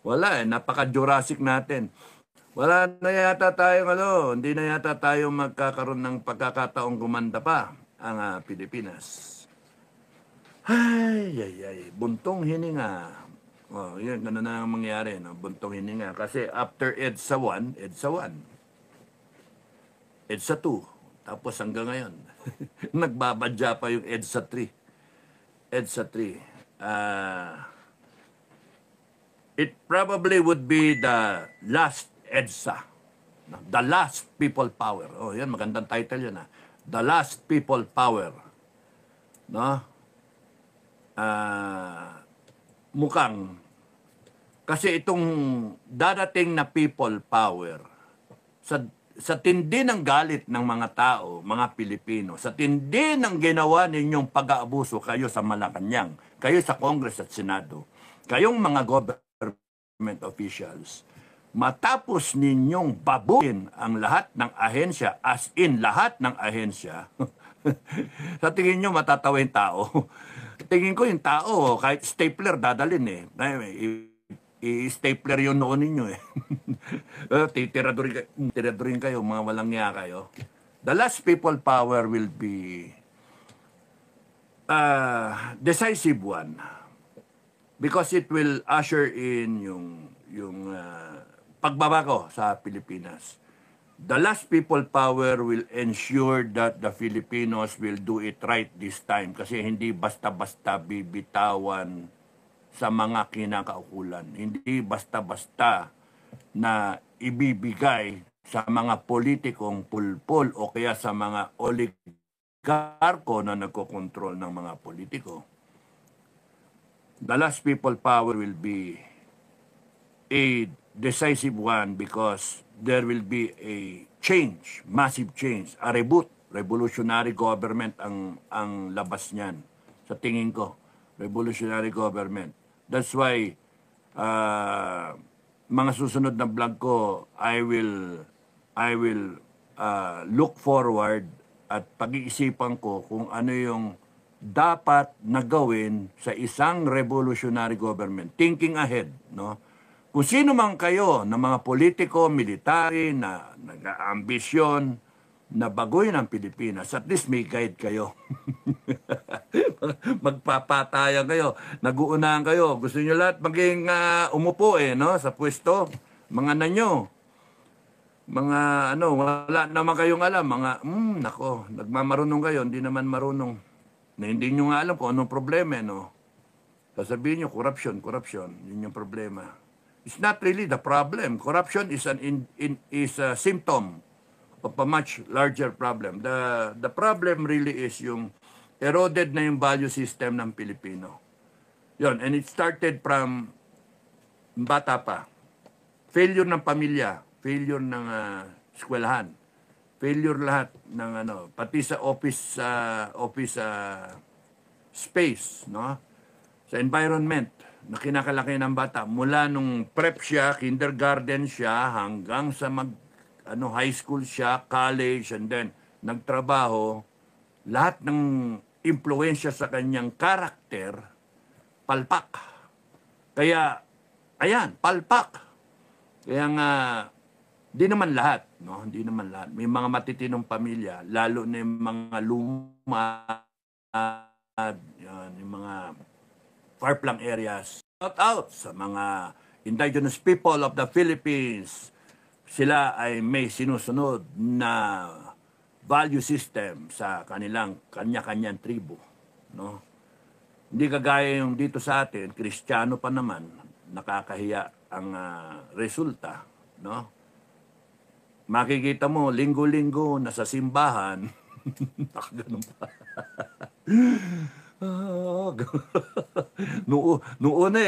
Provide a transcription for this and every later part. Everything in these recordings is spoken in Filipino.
Wala eh, napaka-Jurassic natin. Wala na yata tayong hindi na yata tayo magkakaroon ng pagkakataong gumanda pa ang Pilipinas. Ay, buntong hininga. Oh, yun, ganun na ang mangyari, no? Buntong hininga. Kasi after EDSA 1, EDSA 1, EDSA 2, tapos hanggang ngayon, nagbabadya pa yung EDSA 3. EDSA 3. It probably would be the last EDSA. No? The Last People Power. Oh, yan, magandang title yun. The Last People Power. No? Mukhang kasi itong darating na people power sa tindi ng galit ng mga tao, mga Pilipino, sa tindi ng ginawa ninyong pag-aabuso kayo sa Malacanang, kayo sa Congress at Senado, kayong mga government officials, matapos ninyong babuin ang lahat ng ahensya, as in lahat ng ahensya, sa tingin nyo matatawa yung tao. Tingin ko yung tao, kahit stapler dadalin eh. I-stapler yung noon ninyo eh. Titiradurin kayo, mga walang niya kayo. The last people power will be decisive one. Because it will usher in yung pagbabago sa Pilipinas. The last people power will ensure that the Filipinos will do it right this time kasi hindi basta-basta bibitawan sa mga kinakaukulan. Hindi basta-basta na ibibigay sa mga politikong pulpul o kaya sa mga oligarko na nagkokontrol ng mga politiko. The last people power will be a decisive one because there will be a change, massive change, a reboot, revolutionary government ang labas niyan. Sa tingin ko, revolutionary government. That's why mga susunod na vlog ko, I will look forward at pag-iisipan ko kung ano yung dapat na gawin sa isang revolutionary government. Thinking ahead, no? Kung sino man kayo na mga politiko, military, na nag-ambisyon, na baguhin ang Pilipinas, at least may guide kayo. Magpapatayan kayo, nag-uunahan kayo. Gusto nyo lahat maging umupo no, sa pwesto. Mga nanyo. Mga wala naman kayong alam. Mga, nako, nagmamarunong kayo, hindi naman marunong. Na hindi nyo nga alam kung anong problema, no? Sasabihin nyo, corruption. Yun yung problema. It's not really the problem. Corruption is a symptom of a much larger problem. The problem really is yung eroded na yung value system ng Pilipino. Yun, and it started from bata pa. Failure ng pamilya, failure ng eskwelahan, failure lahat ng pati sa office space, no? Sa environment na kinakalaki ng bata mula nung prep siya, kindergarten siya hanggang sa high school siya, college, and then nagtrabaho, lahat ng impluwensya sa kanyang karakter palpak. Kaya ayan, palpak. Kaya nga di naman lahat, no? Hindi naman lahat. May mga matitinong pamilya, lalo na yung mga yung mga far-flung areas. Shout out sa mga indigenous people of the Philippines. Sila ay may sinusunod na value system sa kanilang kanya-kanyang tribu, no? Hindi kagaya yung dito sa atin, Kristiyano pa naman, nakakahiya ang resulta, no? Makikita mo linggo-linggo nasa simbahan, nakaganon pa. Noong una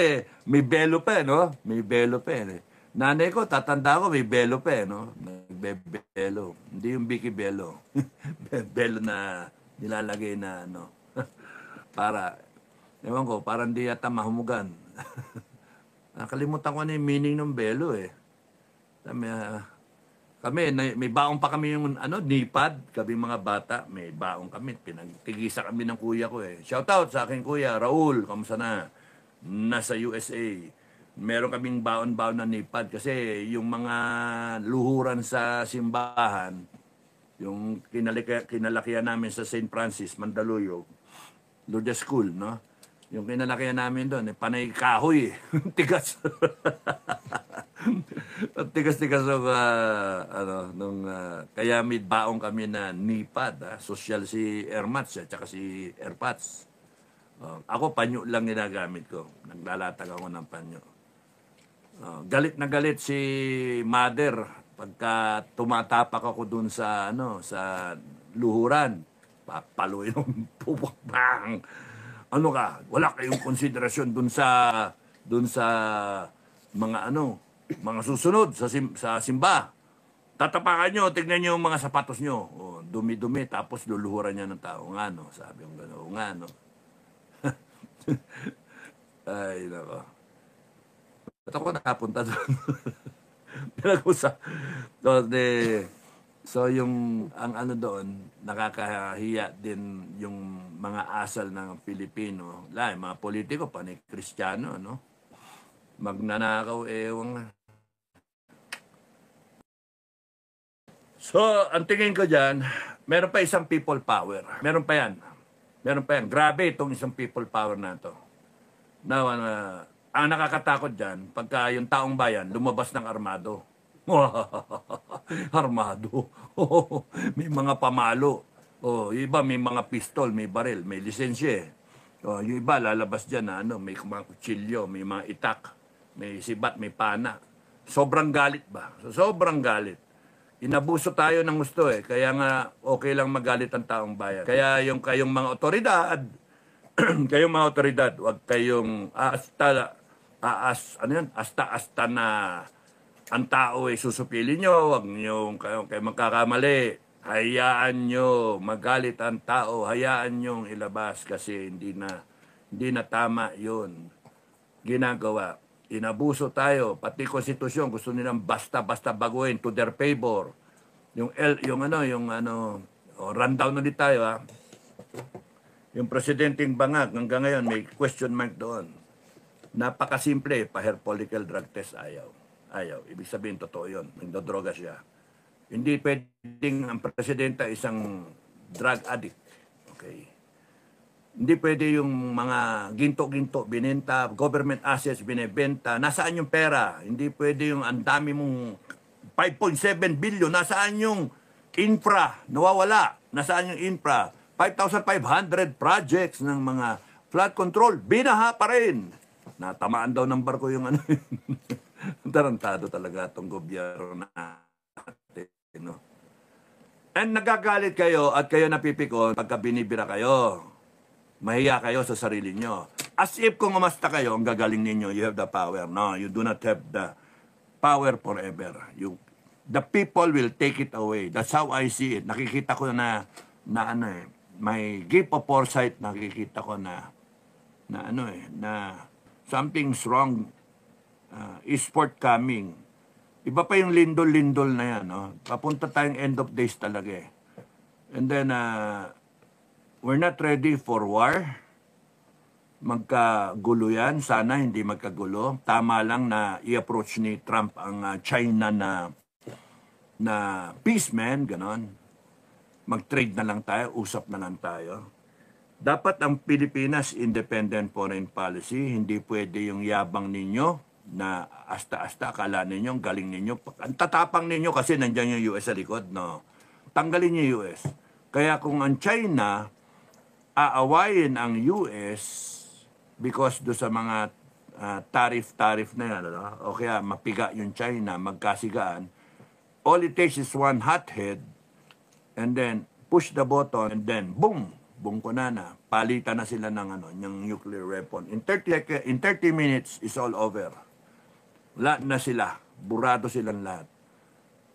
may belo pa no? May belo pa Nanay ko, tatanda ko, may belo pa no? Nagbebelo. Hindi yung Vicky Belo. Belo na nilalagay na para, ewan ko, parang di yata mahumugan. Nakalimutan ko na yung meaning ng belo Kami, may baong pa kami yung nipad, kami mga bata, may baong kami, pinagtigisa kami ng kuya ko Shout out sa aking kuya, Raul, kamusta na? Nasa USA. Meron kaming baon-baon na nipad kasi yung mga luhuran sa simbahan, yung kinalakihan namin sa St. Francis, Mandaluyong, Lourdes School, no? Yung kinalakihan namin doon, panay kahoy, tigas. At tigas-tigas ng, kaya may baong kami na nipad, social si Ermats, at saka si Erpats. Ako, panyo lang ginagamit ko. Naglalatag ako ng panyo. Galit na galit si Mother pagka tumatapak ako dun sa sa luhuran. Papaluin ng pupok, bang. Ano ka? Wala kayong konsiderasyon dun sa mga mga susunod sa simba. Tatapakan nyo, tignan nyo yung mga sapatos nyo. Dumi-dumi, tapos luluhuran niya ng tao. Nga, no? Sabi yung gano'n. Nga, no? Ay, nako. Ba't ako nakapunta doon? Pinag-usap. So, ang doon, nakakahiya din yung mga asal ng Pilipino. Mga politiko, panay Kristiyano, no? Magnanakaw, ewang. So, ang tingin ko dyan, meron pa isang people power. Meron pa yan. Grabe itong isang people power na to. Now, ang nakakatakot dyan, pagka yung taong bayan, lumabas ng armado. Armado. May mga pamalo. Yung iba may mga pistol, may baril, may lisensya. Yung iba lalabas dyan na may mga kutsilyo, may mga itak, may sibat, may pana. Sobrang galit ba? Sobrang galit. Inabuso tayo ng gusto Kaya nga okay lang magalit ang taong bayan. Kaya yung kayong mga otoridad, huwag kayong asta na ang tao susupilin nyo, huwag nyo kayo magkakamali. Hayaan nyo magalit ang tao, hayaan nyo ilabas kasi hindi na tama yun. Ginagawa. Inabuso tayo, pati konstitusyon, gusto nilang basta-basta baguhin to their favor. Rundown ulit tayo Yung presidenteng bangag, hanggang ngayon may question mark doon. Napakasimple, pa-hair follicle drug test, ayaw. Ibig sabihin, totoo yun. Nagdodroga siya. Hindi pwedeng ang presidente isang drug addict. Okay. Hindi pwede yung mga ginto-ginto, binenta, government assets, binebenta. Nasaan yung pera? Hindi pwede yung ang dami mong 5.7 billion. Nasaan yung infra? Nawawala. Nasaan yung infra? 5,500 projects ng mga flood control. Binaha pa rin. Natamaan daw ng barko yung Tarantado talaga itong gobyerno natin. No? And nagagalit kayo at kayo napipikon pagka binibira kayo. Mahiya kayo sa sarili nyo. As if kung umasta kayo, ang gagaling ninyo, you have the power. No, you do not have the power forever. The people will take it away. That's how I see it. Nakikita ko na may gift of foresight, nakikita ko na something's wrong is forthcoming. Iba pa yung lindol-lindol na yan. No? Papunta tayong end of days talaga And then, we're not ready for war. Magkagulo yan. Sana hindi magkagulo. Tama lang na i-approach ni Trump ang China na peace man, ganon. Mag-trade na lang tayo, usap na lang tayo. Dapat ang Pilipinas independent foreign policy. Hindi pwede yung yabang ninyo na asta-asta, akala ninyo, galing ninyo. Ang tatapang ninyo kasi nandiyan yung US sa likod, no? Tanggalin niyo yung US. Kaya kung ang China aawayin ang US because do sa mga tariff na yan, o kaya mapiga yung China, magkasigaan, all it takes is one hothead and then push the button and then boom, bungkunana, palitan na sila ng nuclear weapon. In 30 minutes is all over. Lahat na sila, burado silang lahat.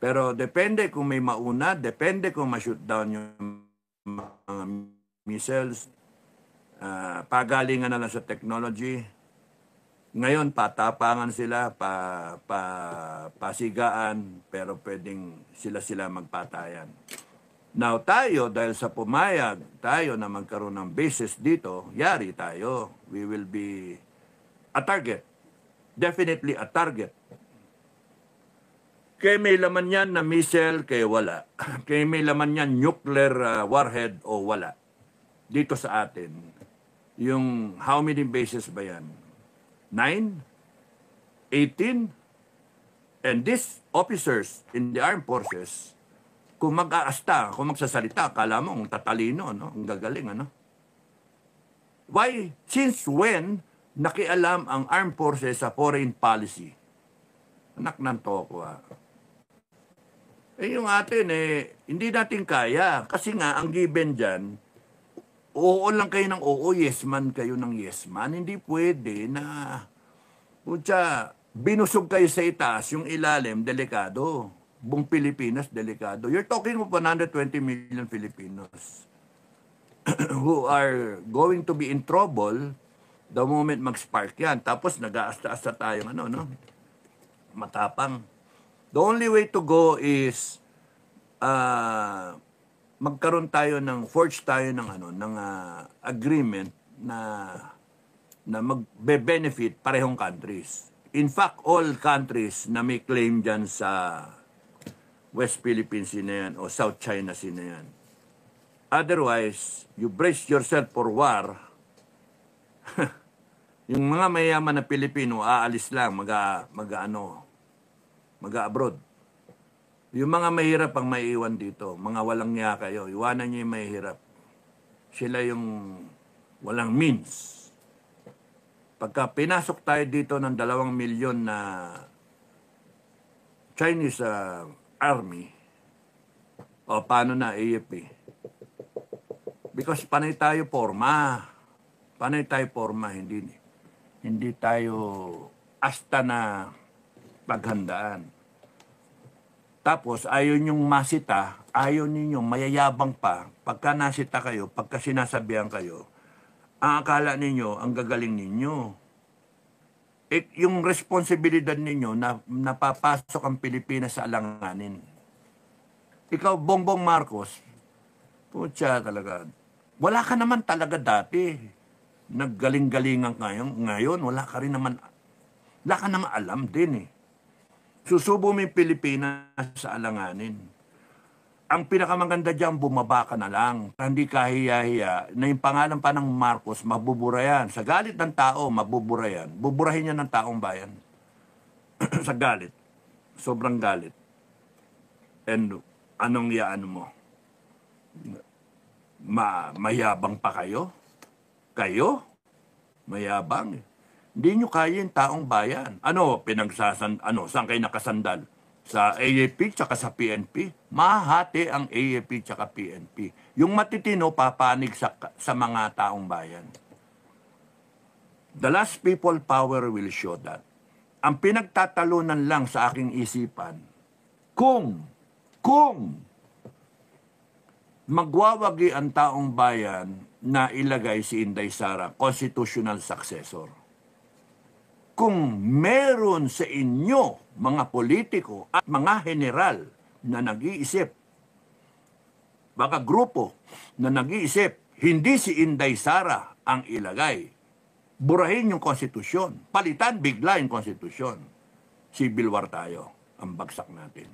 Pero depende kung may mauna, depende kung ma-shoot down yung mga missiles, pagalingan na lang sa technology. Ngayon, patapangan sila, pasigaan, pero pwedeng sila magpatayan. Now tayo, dahil sa pumayag tayo na magkaroon ng bases dito, yari tayo. We will be a target. definitely a target. Kaya may laman yan na missile, kaya wala. Kaya may laman yan nuclear warhead o wala. Dito sa atin, yung how many bases ba yan? 9? 18? And these officers in the armed forces, kung mag-aasta, kung magsasalita, akala mo ang tatalino, no? Ang gagaling, ano? Why? Since when nakialam ang armed forces sa foreign policy? Anak ng toko, Eh, yung atin, hindi natin kaya. Kasi nga, ang given dyan, oo lang kayo ng oo, yes man kayo ng yes man. Hindi pwede na, binusog kayo sa itaas, yung ilalim, delikado. Buong Pilipinas, delikado. You're talking of 120 million Filipinos who are going to be in trouble the moment mag-spark yan. Tapos nag-aasta-asta tayong matapang. The only way to go is magkaroon tayo forge tayo ng agreement na magbe-benefit parehong countries. In fact, all countries na may claim dyan sa West Philippine Sea na yan o South China Sea na yan. Otherwise, you brace yourself for war. Yung mga mayaman na Pilipino, aalis lang, mag-abroad. Yung mga mahirap ang maiiwan dito, mga walang niya kayo, iwanan nyo yung mahirap. Sila yung walang means. Pagka pinasok tayo dito ng 2 milyon na Chinese army, o paano na AFP? Because panay tayo forma. Panay tayo forma, hindi tayo asta na paghandaan. Tapos, ayaw nyong masita, ayaw ninyo, mayayabang pa. Pagka nasita kayo, pagka sinasabihan kayo, ang akala ninyo, ang gagaling ninyo. Yung responsibilidad ninyo na napapasok ang Pilipinas sa alanganin. Ikaw, Bongbong Marcos, putya talaga, wala ka naman talaga dati. Naggaling-galingan ngayon, wala ka naman alam din Susubo mo yung Pilipinas sa alanganin. Ang pinakamaganda dyan, bumaba ka na lang. Hindi kahiya-hiya na yung pangalan pa ng Marcos, mabubura yan. Sa galit ng tao, mabubura yan. Buburahin niya ng taong bayan. Sa galit. Sobrang galit. And anong yaan mo? Mayabang pa kayo? Kayo? Mayabang. Hindi nyo kaya yung taong bayan. Saan kayo nakasandal? Sa AAP tsaka sa PNP? Mahati ang AAP tsaka PNP. Yung matitino, papanig sa mga taong bayan. The last people power will show that. Ang pinagtatalunan lang sa aking isipan, kung magwawagi ang taong bayan na ilagay si Inday Sara, constitutional successor. Kung meron sa inyo mga politiko at mga general na nag-iisip, baka grupo na nag-iisip, hindi si Inday Sara ang ilagay, burahin yung konstitusyon, palitan bigla yung konstitusyon. Civil war tayo, ang bagsak natin.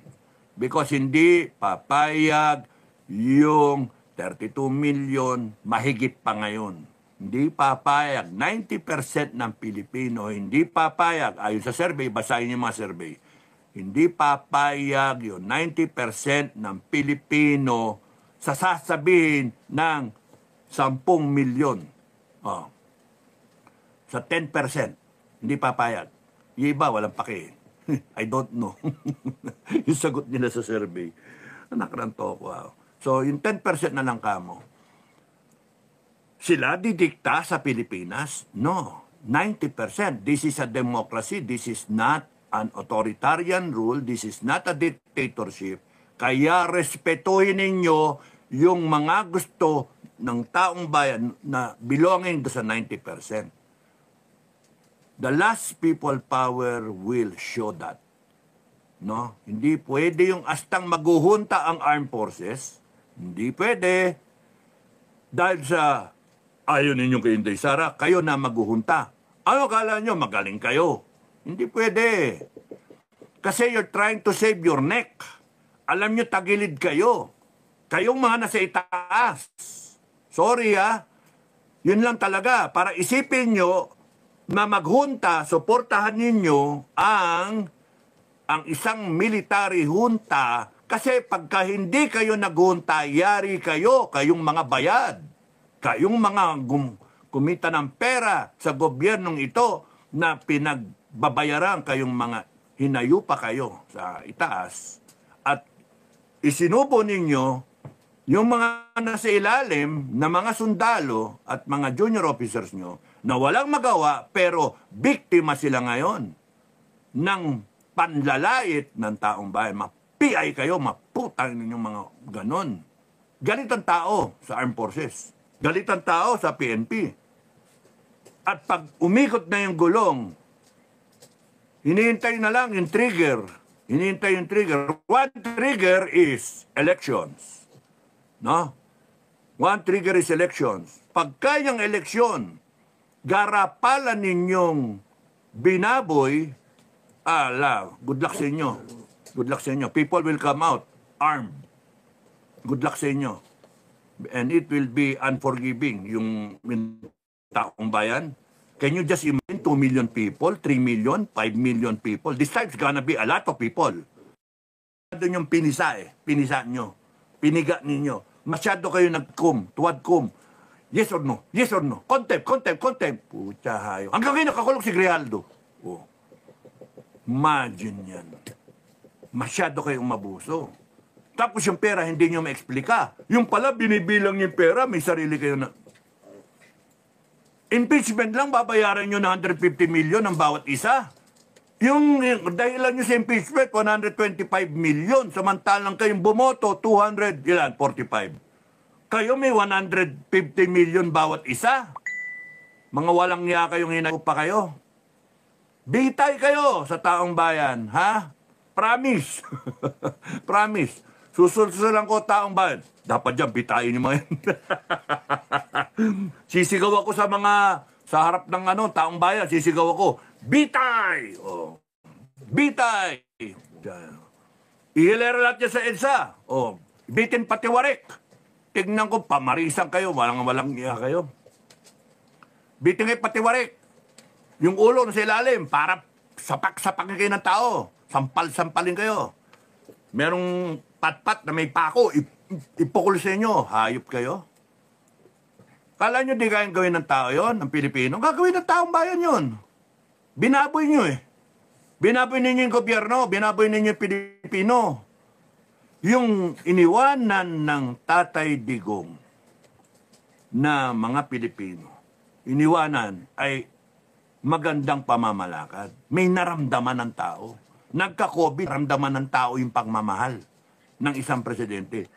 Because hindi papayag yung 32 million, mahigit pa ngayon. Hindi papayag. 90% ng Pilipino, hindi papayag. Ayon sa survey, basahin niyo mga survey. Hindi papayag yung 90% ng Pilipino sa sasabihin ng 10 milyon. Sa 10%, hindi papayag. Yung iba, walang pake. I don't know. Yung sagot nila sa survey. Anak ng toko. So, yung 10% na lang kamo. Sila didikta sa Pilipinas? No. 90%. This is a democracy. This is not an authoritarian rule. This is not a dictatorship. Kaya respetuhin ninyo yung mga gusto ng taong bayan na belonging sa 90%. The last people power will show that. No? Hindi pwede yung astang maguhunta ang armed forces. Hindi pwede. Dahil sa ayaw ninyo kay Inday Sara, kayo na maguhunta. Ano kala nyo? Magaling kayo. Hindi pwede. Kasi you're trying to save your neck. Alam nyo, tagilid kayo. Kayong mga nasa itaas. Sorry Yun lang talaga. Para isipin nyo na maghunta, suportahan ninyo ang isang military junta. Kasi pagka hindi kayo naghunta, yari kayo, kayong mga bayad. Kayong mga kumita ng pera sa gobyernong ito na pinagbabayaran kayong mga hinayupa kayo sa itaas. At isinubo ninyo yung mga nasa ilalim na mga sundalo at mga junior officers nyo na walang magawa pero biktima sila ngayon ng panlalait ng taong bayan. Mapiay kayo, maputang ninyong mga ganon. Galit ang tao sa Armed Forces. Galit ang tao sa PNP. At pag umikot na yung gulong, hinihintay na lang yung trigger. Hinihintay yung trigger. One trigger is elections. No? One trigger is elections. Pagka yung eleksyon, garapalan ninyong binaboy, good luck sa inyo. Good luck sa inyo. People will come out armed. Good luck sa inyo. And it will be unforgiving, yung taong bayan. Can you just imagine 2 million people, 3 million, 5 million people? This time it's gonna be a lot of people. Doon yung pinisa Pinisa nyo. Piniga ninyo. Masyado kayo tuwad-kum. Yes or no? Yes or no? Contempt. Pucha hayo. Hanggang ngayon nakakulong si Grijaldo. Oh. Imagine yan. Masyado kayong mabuso. Tapos yung pera hindi nyo ma-explika. Yung pala binibilang yung pera, may sarili kayo na... Impeachment lang, babayaran nyo na 150 million ang bawat isa. Yung dahilan nyo sa impeachment, 125 million. Samantalang kayong bumoto, 45. Kayo may 150 million bawat isa. Mga walang niya kayong hinayo pa kayo. Bitay kayo sa taong bayan, ha? Promise. Promise. Susunod ko taong bayan. Dapat dyan, bitayin yung mga yan. Sisigaw ako sa harap ng taong bayan, sisigaw ako, bitay! Oh. Bitay! Ihilera lahat niya sa EDSA. Oh. Bitin pati warik. Tignan ko, pamarisan kayo, walang iya kayo. Bitin kayo pati warik. Yung ulo na sa ilalim, para sapak-sapak kayo ng tao. Sampal-sampalin kayo. Merong pat-pat na may pako, ipukul sa inyo. Hayop kayo. Kala nyo di kayang gawin ng tao yon, ng Pilipino? Gagawin ng taong bayan yon. Binaboy nyo Binaboy ninyo yung gobyerno, binaboy ninyo yung Pilipino. Yung iniwanan ng Tatay Digong na mga Pilipino, iniwanan ay magandang pamamalakad. May naramdaman ng tao. Nagka-COVID, naramdaman ng tao yung pagmamahal ng isang presidente.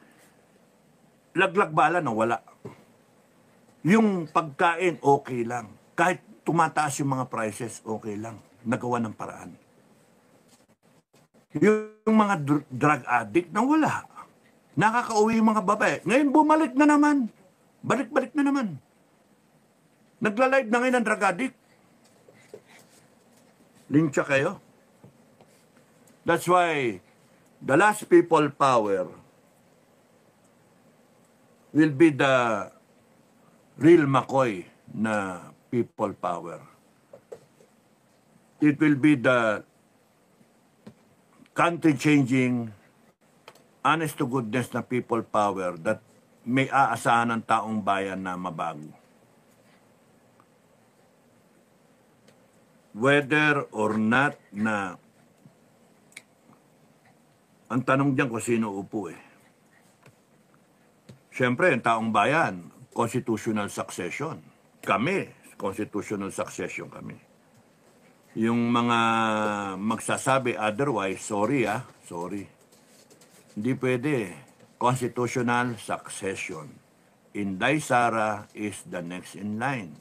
Laglag bala na wala. Yung pagkain, okay lang. Kahit tumataas yung mga prices, okay lang. Nagawa ng paraan. Yung mga drug addict na wala. Nakakauwi yung mga babae. Ngayon bumalik na naman. Balik-balik na naman. Nagla-live na ngayon ang drug addict. Linsya kayo. That's why the last people power will be the real McCoy na people power. It will be the country-changing, honest-to-goodness na people power that may aasahan ng taong bayan na mabago. Whether or not na ang tanong diyan kung sino upo Siyempre, ang taong bayan, constitutional succession. Kami, constitutional succession kami. Yung mga magsasabi otherwise, sorry sorry. Hindi pwede. Constitutional succession. Inday Sara is the next in line.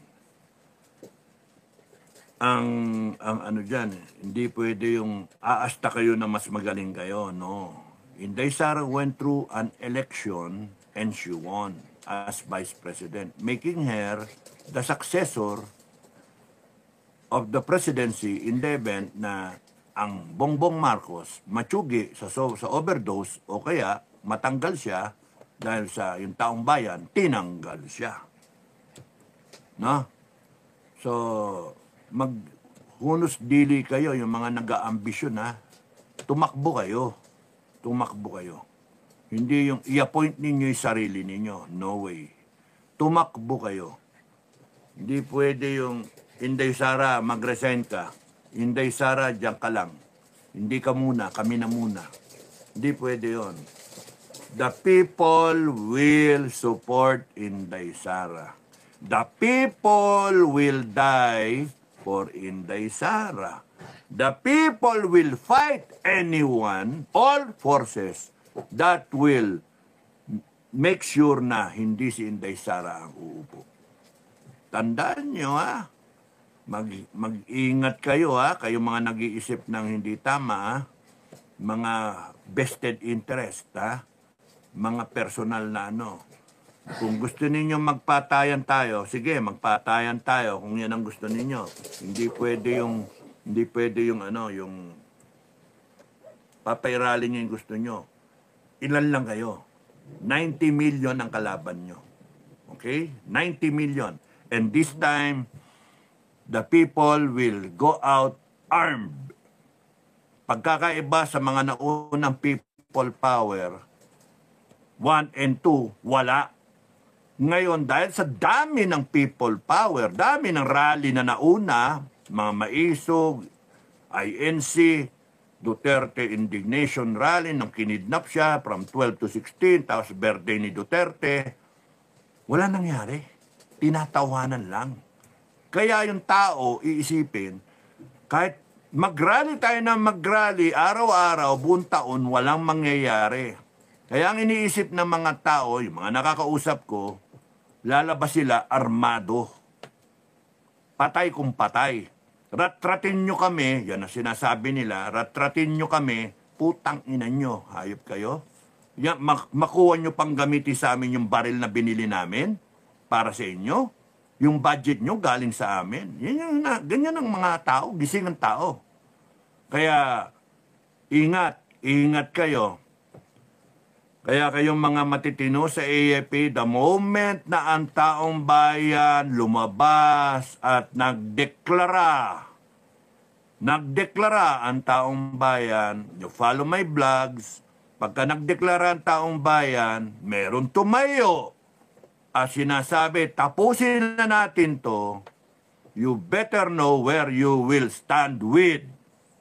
Ang ano dyan, hindi pwede yung aasta kayo na mas magaling kayo, no. Inday Sara went through an election and she won as Vice President, making her the successor of the presidency in the event na ang Bongbong Marcos matsugi sa overdose o kaya matanggal siya dahil sa yung taong bayan, tinanggal siya. No? So, maghunos dili kayo, yung mga nag-aambisyon ha, tumakbo kayo. Tumakbo kayo. Hindi yung i-appoint ninyo yung sarili ninyo. No way. Tumakbo kayo. Hindi pwede yung Inday Sara, mag-resign ka. Inday Sara, diyan ka lang. Hindi ka muna, kami na muna. Hindi pwede yon. The people will support Inday Sara. The people will die for Inday Sara. The people will fight anyone, all forces that will make sure na hindi si Inday Sara ang uupo. Tandaan nyo ha, mag-ingat kayo ha, kayo mga nag-iisip ng hindi tama ha, mga vested interest ha, mga personal na ano. Kung gusto ninyo magpatayan tayo, sige, magpatayan tayo kung yan ang gusto ninyo. Hindi pwede yung ano, yung papairali nyo yung gusto nyo. Ilan lang kayo? 90 million ang kalaban nyo. Okay? 90 million. And this time, the people will go out armed. Pagkakaiba sa mga naunang people power, 1 and 2, wala. Ngayon, dahil sa dami ng people power, dami ng rally na nauna, mga maisog, INC, Duterte indignation rally nung kinidnap siya from 12 to 16, tapos birthday ni Duterte, wala nangyari. Tinatawanan lang. Kaya yung tao, iisipin, kahit mag-rally tayo na mag-rally, araw-araw, buong taon, walang mangyayari. Kaya ang iniisip ng mga tao, yung mga nakakausap ko, lalabas sila armado. Patay kung patay. Ratratin nyo kami, yan ang sinasabi nila, ratratin nyo kami, putang ina nyo, hayop kayo. Yan, makuha nyo pang gamitin sa amin yung baril na binili namin para sa inyo. Yung budget nyo galing sa amin. Ganyan ang mga tao, gising ang tao. Kaya, ingat kayo. Kaya kayong mga matitino sa AFP, the moment na ang taong bayan lumabas at nagdeklara ang taong bayan, you follow my vlogs, pagka nagdeklara ang taong bayan, meron tumayo. As sinasabi, tapusin na natin to, you better know where you will stand with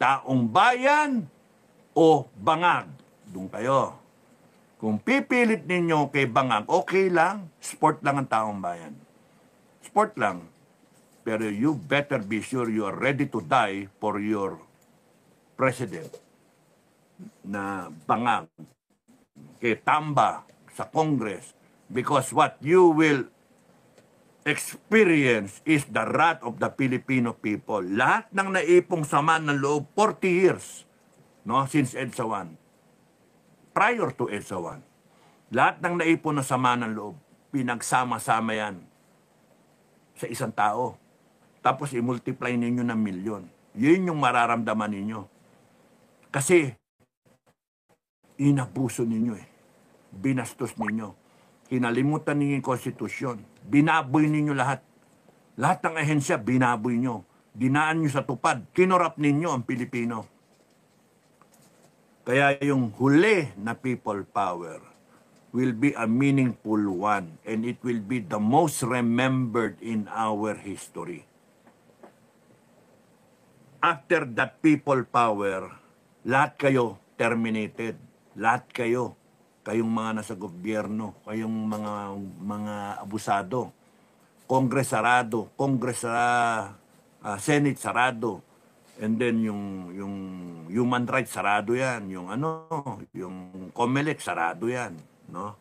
taong bayan o bangag. Doon kayo. Kung pipilit ninyo kay bangag, okay lang, sport lang ang taong bayan. Sport lang. Pero you better be sure you are ready to die for your president na bangag, kay tamba sa Congress. Because what you will experience is the wrath of the Filipino people. Lahat ng naipong sama ng loob, 40 years, no, since EDSA 1. Prior to EDSA 1, lahat ng naipon na sama ng loob, pinagsama-sama yan sa isang tao. Tapos i-multiply ninyo ng milyon. Yun yung mararamdaman ninyo. Kasi, inabuso ninyo eh. Binastos ninyo. Kinalimutan ninyo yung konstitusyon. Binaboy ninyo lahat. Lahat ng ahensya, binaboy nyo. Dinaan nyo sa tupad. Kinurap ninyo ang Pilipino. Kaya yung huli na people power will be a meaningful one and it will be the most remembered in our history. After that people power, lahat kayo terminated. Lahat kayo. Kayong mga nasa gobyerno, kayong mga abusado. Congress sarado, Senate sarado. And then yung human rights sarado yan, yung COMELEC sarado yan, no?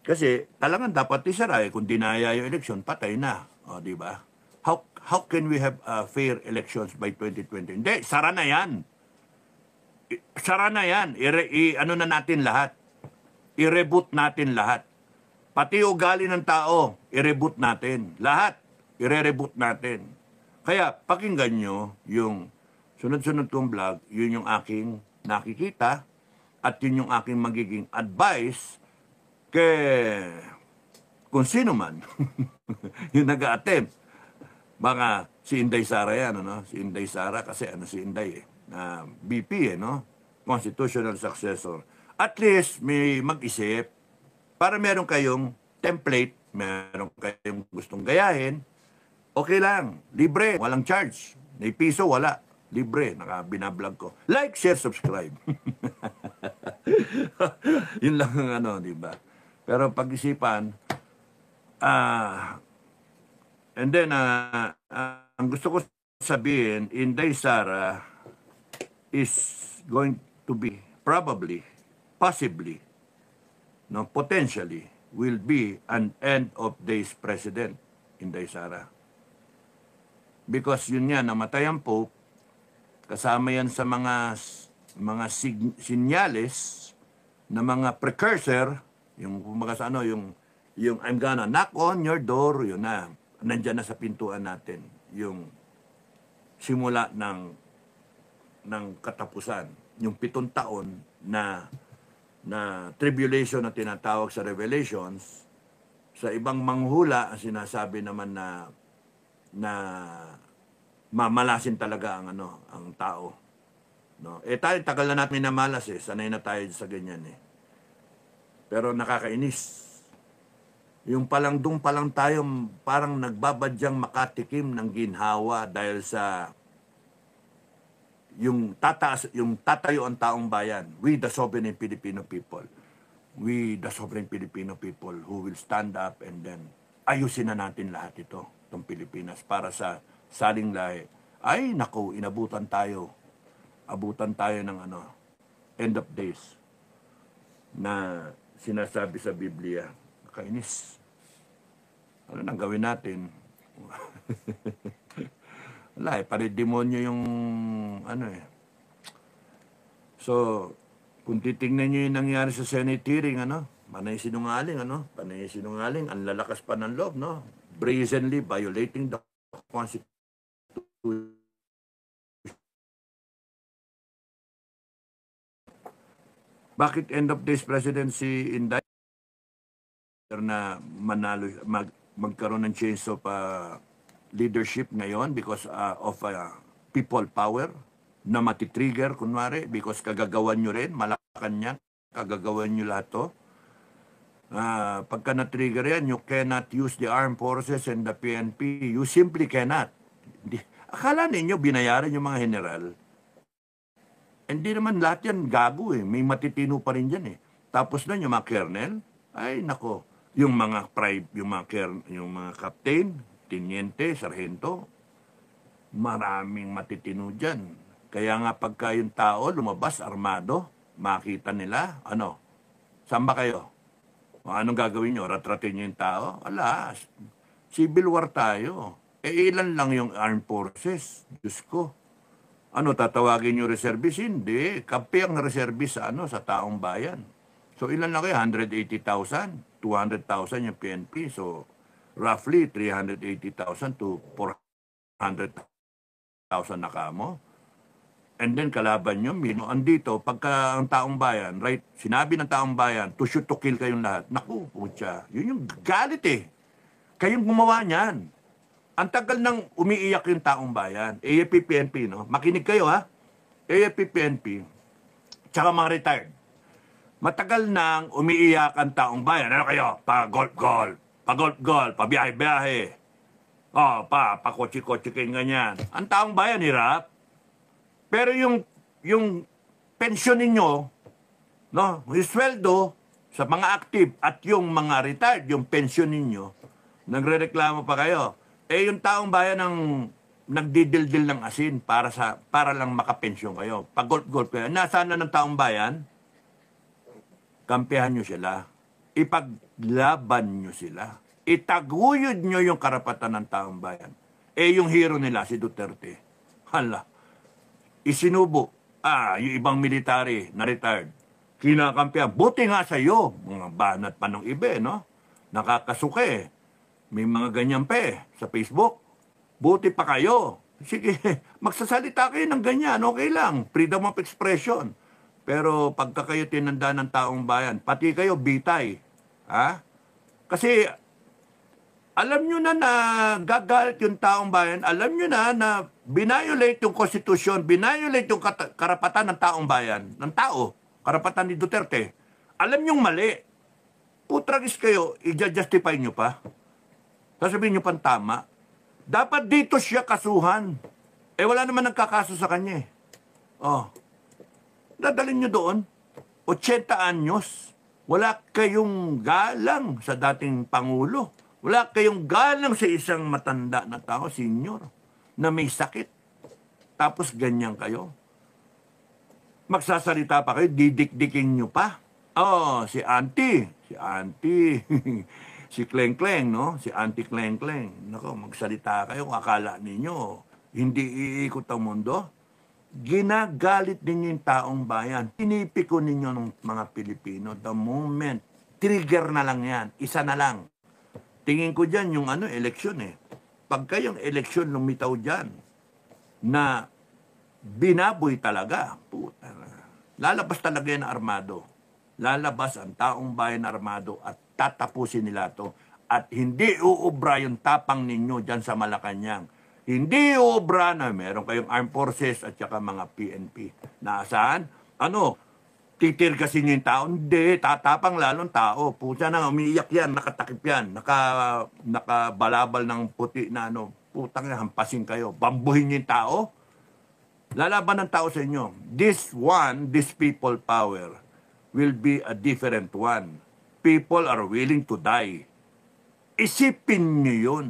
Kasi talagang dapat isara kung dinaya yung election, patay na, di ba? How can we have fair elections by 2020? Hindi, sara na yan. Sara na yan. Ano na natin lahat. I-reboot natin lahat. Pati ugali ng tao, i-reboot natin. Lahat, i-reboot natin. Kaya pakinggan nyo yung sunod-sunod kong vlog, yun yung aking nakikita at yun yung aking magiging advice kay kung sino man yung nag-a-attempt. Baka si Inday Sara yan, ano? Si Inday Sara kasi si Inday BP no? Constitutional successor. At least may mag-isip para meron kayong template, meron kayong gustong gayahin, okay lang, libre, walang charge. May piso, wala. Libre, binablog ko. Like, share, subscribe. Yun lang ang di ba? Pero pag-isipan, and then, ang gusto ko sabihin, Inday Sara is going to be, probably, possibly, no, potentially, will be an end of days president, Inday Sara. Because yun yan, namatay ang Pope, kasama yan sa mga sinyales na mga precursor, yung kumbaga sa yung I'm gonna knock on your door, yun na, nandyan na sa pintuan natin, yung simula ng katapusan, yung 7 taon na tribulation na tinatawag sa Revelations. Sa ibang manghula, ang sinasabi naman na mamalasin talaga ang tao. No? Tayo, tagal na natin minamalas sanay na tayo sa ganyan Pero nakakainis. Yung doon palang tayo parang nagbabadyang makatikim ng ginhawa dahil sa yung tatayo ang taong bayan. We the sovereign Filipino people. We the sovereign Filipino people who will stand up and then ayusin na natin lahat itong Pilipinas para sa saling lahi. Ay, naku, inabutan tayo. Abutan tayo ng end of days na sinasabi sa Biblia. Kainis. Ano nang gawin natin? Wala pare-demonyo yung So, kung titingnan nyo yung nangyari sa Senate hearing, panay sinungaling, panay sinungaling, ang lalakas pa ng loob, brazenly violating the Constitution. Bakit end of days presidency Inday na manalo magkaroon ng change of leadership ngayon because of people power na matitrigger kunwari because kagagawan nyo rin, Malacanang, kagagawan nyo lahat to. Pagka na-trigger yan, you cannot use the armed forces and the PNP. You simply cannot. Akala ninyo binayaran yung mga general. Hindi naman lahat yan gago May matitino pa rin dyan Tapos na yung mga colonel, ay nako, yung mga yung mga captain, teniente, sargento, maraming matitino dyan. Kaya nga pagka yung tao lumabas armado, makita nila, saan ba kayo? Anong gagawin nyo? Ratratin nyo yung tao? Alas, civil war tayo. Ilan lang yung armed forces? Diyos ko. Tatawagin nyo reservist? Hindi. Kampi ang reservist sa taong bayan. So, ilan lang kayo? 180,000? 200,000 yung PNP. So, roughly 380,000 to 400,000 na kamo. And then, kalaban nyo, andito, pagka ang taong bayan, right, sinabi ng taong bayan, to shoot to kill kayong lahat. Naku, putya. Yun yung galit Kayong gumawa niyan. Ang tagal nang umiiyak yung taong bayan. AFP-PNP, Makinig kayo, ha? AFP-PNP, tsaka mga retired. Matagal nang umiiyak ang taong bayan. Ano kayo? Pa-golf-golf. Pa-golf-golf. Pa-biyahe-biyahe. Pa-kotse-kotse kayo ganyan. Ang taong bayan, hirap. Pero yung pensyon ninyo, yung sweldo sa mga active at yung mga retired, yung pensyon ninyo, nagrereklamo pa kayo. Yung taong bayan ang nagdidildil ng asin para lang makapensyon kayo. Pag golf-golf kayo, nasaan na ng taong bayan? Kampihan nyo sila. Ipaglaban nyo sila. Itaguyod nyo yung karapatan ng taong bayan. Yung hero nila, si Duterte. Hala. Isinubo. Yung ibang military na retired. Kinakampihan. Buti nga sa iyo. Mga banat pa ng iba, Nakakasuke. May mga ganyan pa sa Facebook. Buti pa kayo. Sige, magsasalita kayo ng ganyan, okay lang. Freedom of expression. Pero pagka kayo tinanda ng taong bayan, pati kayo bitay. Ha? Kasi alam nyo na gagalit yung taong bayan, alam nyo na binayolate yung konstitusyon, binayolate yung karapatan ng taong bayan, ng tao, karapatan ni Duterte. Alam nyo mali. Putragis kayo, i-justify nyo pa. Sasabihin nyo pang tama. Dapat dito siya kasuhan. Eh wala naman nagkakaso sa kanya eh. Oh. Dadalhin nyo doon. 80 anyos. Wala kayong galang sa dating Pangulo. Wala kayong galang sa isang matanda na tao, senior, na may sakit. Tapos ganyan kayo. Magsasalita pa kayo, didikdikin nyo pa. Oh, si auntie. Si Kleng Kleng, no? Si Auntie Kleng Kleng. Nako, magsalita kayo, akala ninyo, hindi iikot ang mundo. Ginagalit ninyo yung taong bayan. Pinipiko ninyo ng mga Pilipino. The moment, trigger na lang yan. Isa na lang. Tingin ko dyan yung eleksyon eh. Pagka yung eleksyon lumitaw dyan, na binaboy talaga, puta na. Lalabas talaga yan armado. Lalabas ang taong bayan armado at tatapusin nila to. At hindi uubra yung tapang ninyo dyan sa Malacanang. Hindi uubra na meron kayong armed forces at saka mga PNP. Nasaan? Titirgasin nyo yung tao? Hindi, tatapang lalong tao. Puta na, umiiyak yan, nakatakip yan, nakabalabal ng puti na putang na, hampasin kayo. Bambuhin nyo yung tao? Lalaban ng tao sa inyo. This people power will be a different one. People are willing to die. Isipin nyo yun.